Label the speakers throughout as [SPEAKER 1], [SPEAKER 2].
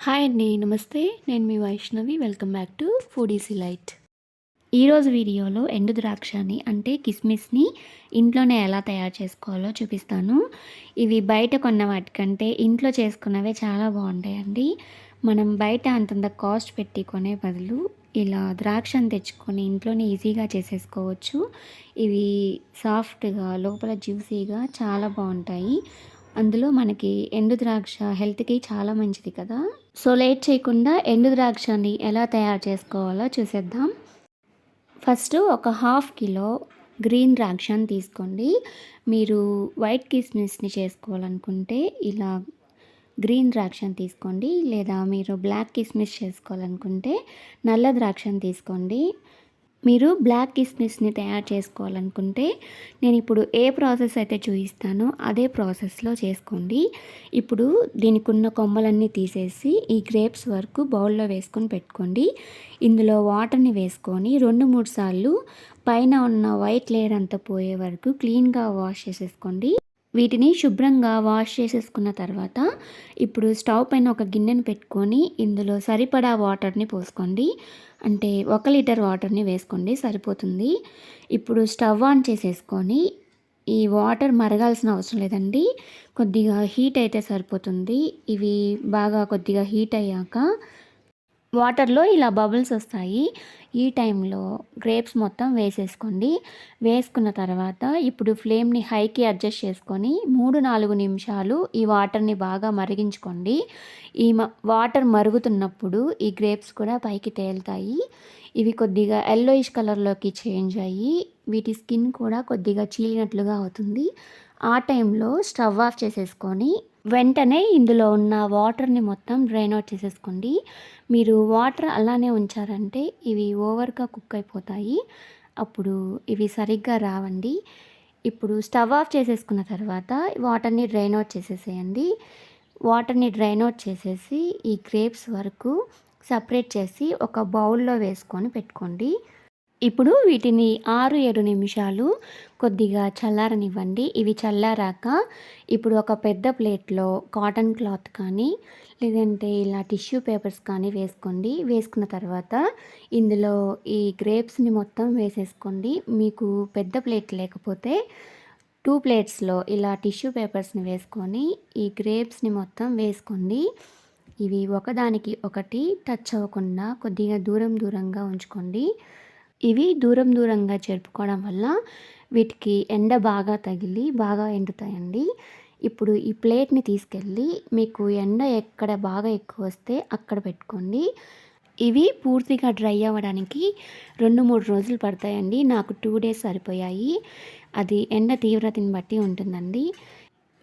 [SPEAKER 1] Hi అండి. నమస్తే. నేను మీ Vaishnavi. Welcome back to foodies light. ఈరోజు వీడియోలో ఎండు ద్రాక్షని అంటే కిస్మిస్ని ఇంట్లోనే ఎలా తయారు చేసుకోవాలో చూపిస్తాను. ఇవి బయట కొన్న వాటికంటే ఇంట్లో చేసుకున్నవే చాలా బాగుంటాయండి. మనం బయట అంతంత కాస్ట్ పెట్టి కొనే బదులు ఇలా ద్రాక్షను తెచ్చుకొని ఇంట్లోనే ఈజీగా చేసేసుకోవచ్చు. ఇవి సాఫ్ట్గా లోపల జ్యూసీగా చాలా బాగుంటాయి. అందులో మనకి ఎండు ద్రాక్ష హెల్త్కి చాలా మంచిది కదా. సో లేట్ చేయకుండా ఎండు ద్రాక్షని ఎలా తయారు చేసుకోవాలో చూసేద్దాం. ఫస్ట్ ఒక హాఫ్ కిలో గ్రీన్ ద్రాక్షని తీసుకోండి. మీరు వైట్ కిస్మిస్ని చేసుకోవాలనుకుంటే ఇలా గ్రీన్ ద్రాక్షని తీసుకోండి, లేదా మీరు బ్లాక్ కిస్మిస్ చేసుకోవాలనుకుంటే నల్ల ద్రాక్షని తీసుకోండి. మీరు బ్లాక్ కిస్మిస్ని తయారు చేసుకోవాలనుకుంటే నేను ఇప్పుడు ఏ ప్రాసెస్ అయితే చూపిస్తానో అదే ప్రాసెస్లో చేసుకోండి. ఇప్పుడు దీనికి ఉన్న కొమ్మలన్నీ తీసేసి ఈ గ్రేప్స్ వరకు బౌల్లో వేసుకొని పెట్టుకోండి. ఇందులో వాటర్ని వేసుకొని 2-3 సార్లు పైన ఉన్న వైట్ లేయర్ అంతా పోయే వరకు క్లీన్గా వాష్ చేసేసుకోండి. వీటిని శుభ్రంగా వాష్ చేసేసుకున్న తర్వాత ఇప్పుడు స్టవ్ పైన ఒక గిన్నెను పెట్టుకొని ఇందులో సరిపడా వాటర్ని పోసుకోండి. అంటే 1 లీటర్ వాటర్ని వేసుకోండి, సరిపోతుంది. ఇప్పుడు స్టవ్ ఆన్ చేసేసుకొని ఈ వాటర్ మరగాల్సిన అవసరం లేదండి, కొద్దిగా హీట్ అయితే సరిపోతుంది. ఇవి బాగా కొద్దిగా హీట్ అయ్యాక వాటర్లో ఇలా బబుల్స్ వస్తాయి. ఈ టైంలో గ్రేప్స్ మొత్తం వేసేసుకోండి. వేసుకున్న తర్వాత ఇప్పుడు ఫ్లేమ్ని హైకి అడ్జస్ట్ చేసుకొని 3-4 నిమిషాలు ఈ వాటర్ని బాగా మరిగించుకోండి. ఈ వాటర్ మరుగుతున్నప్పుడు ఈ గ్రేప్స్ కూడా పైకి తేలుతాయి. ఇవి కొద్దిగా ఎల్లోయిష్ కలర్లోకి చేంజ్ అయ్యి వీటి స్కిన్ కూడా కొద్దిగా చీలినట్లుగా అవుతుంది. ఆ టైంలో స్టవ్ ఆఫ్ చేసేసుకొని వెంటనే ఇందులో ఉన్న వాటర్ని మొత్తం డ్రైన్ అవుట్ చేసేసుకోండి. మీరు వాటర్ అలానే ఉంచారంటే ఇవి ఓవర్గా కుక్ అయిపోతాయి, అప్పుడు ఇవి సరిగ్గా రావండి. ఇప్పుడు స్టవ్ ఆఫ్ చేసేసుకున్న తర్వాత వాటర్ని డ్రైన్ అవుట్ చేసేసేయండి. వాటర్ని డ్రైన్ అవుట్ చేసేసి ఈ గ్రేప్స్ వరకు సపరేట్ చేసి ఒక బౌల్లో వేసుకొని పెట్టుకోండి. ఇప్పుడు వీటిని 6-7 నిమిషాలు కొద్దిగా చల్లారనివ్వండి. ఇవి చల్లారాక ఇప్పుడు ఒక పెద్ద ప్లేట్లో కాటన్ క్లాత్ కానీ లేదంటే ఇలా టిష్యూ పేపర్స్ కానీ వేసుకోండి. వేసుకున్న తర్వాత ఇందులో ఈ గ్రేప్స్ని మొత్తం వేసేసుకోండి. మీకు పెద్ద ప్లేట్ లేకపోతే 2 ప్లేట్స్లో ఇలా టిష్యూ పేపర్స్ని వేసుకొని ఈ గ్రేప్స్ని మొత్తం వేసుకోండి. ఇవి ఒకదానికి ఒకటి టచ్ అవ్వకుండా కొద్దిగా దూరంగా ఉంచుకోండి. ఇవి దూరంగా జరుపుకోవడం వల్ల వీటికి ఎండ బాగా తగిలి బాగా ఎండుతాయండి. ఇప్పుడు ఈ ప్లేట్ని తీసుకెళ్ళి మీకు ఎండ ఎక్కడ బాగా ఎక్కువ వస్తే అక్కడ పెట్టుకోండి. ఇవి పూర్తిగా డ్రై అవ్వడానికి 2-3 రోజులు పడతాయండి. నాకు 2 డేస్ సరిపోయాయి. అది ఎండ తీవ్రతని బట్టి ఉంటుందండి.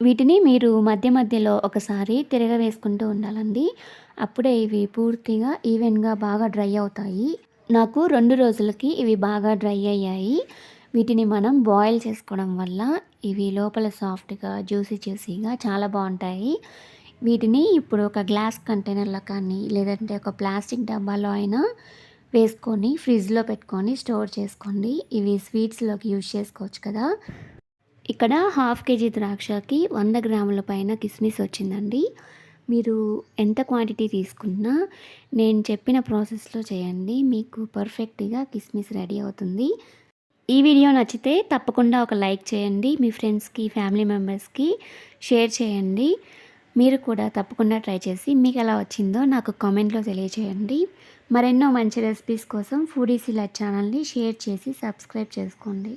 [SPEAKER 1] వీటిని మీరు మధ్యలో ఒకసారి తిరగవేసుకుంటూ ఉండాలండి. అప్పుడే ఇవి పూర్తిగా ఈవెన్గా బాగా డ్రై అవుతాయి. నాకు 2 రోజులకి ఇవి బాగా డ్రై అయ్యాయి. వీటిని మనం బాయిల్ చేసుకోవడం వల్ల ఇవి లోపల సాఫ్ట్గా జ్యూసీగా చాలా బాగుంటాయి. వీటిని ఇప్పుడు ఒక గ్లాస్ కంటైనర్లో కానీ లేదంటే ఒక ప్లాస్టిక్ డబ్బాలో అయినా వేసుకొని ఫ్రిడ్జ్లో పెట్టుకొని స్టోర్ చేసుకోండి. ఇవి స్వీట్స్లోకి యూజ్ చేసుకోవచ్చు కదా. ఇక్కడ 1/2 కేజీ ద్రాక్షకి 100 గ్రాముల పైన కిస్మిస్ వచ్చిందండి. మీరు ఎంత క్వాంటిటీ తీసుకున్నా నేను చెప్పిన ప్రాసెస్లో చేయండి, మీకు పర్ఫెక్ట్గా కిస్మిస్ రెడీ అవుతుంది. ఈ వీడియో నచ్చితే తప్పకుండా ఒక లైక్ చేయండి. మీ ఫ్రెండ్స్కి ఫ్యామిలీ మెంబర్స్కి షేర్ చేయండి. మీరు కూడా తప్పకుండా ట్రై చేసి మీకు ఎలా వచ్చిందో నాకు కామెంట్లో తెలియచేయండి. మరెన్నో మంచి రెసిపీస్ కోసం ఫుడీస్ ఇలా ఛానల్ని షేర్ చేసి సబ్స్క్రైబ్ చేసుకోండి.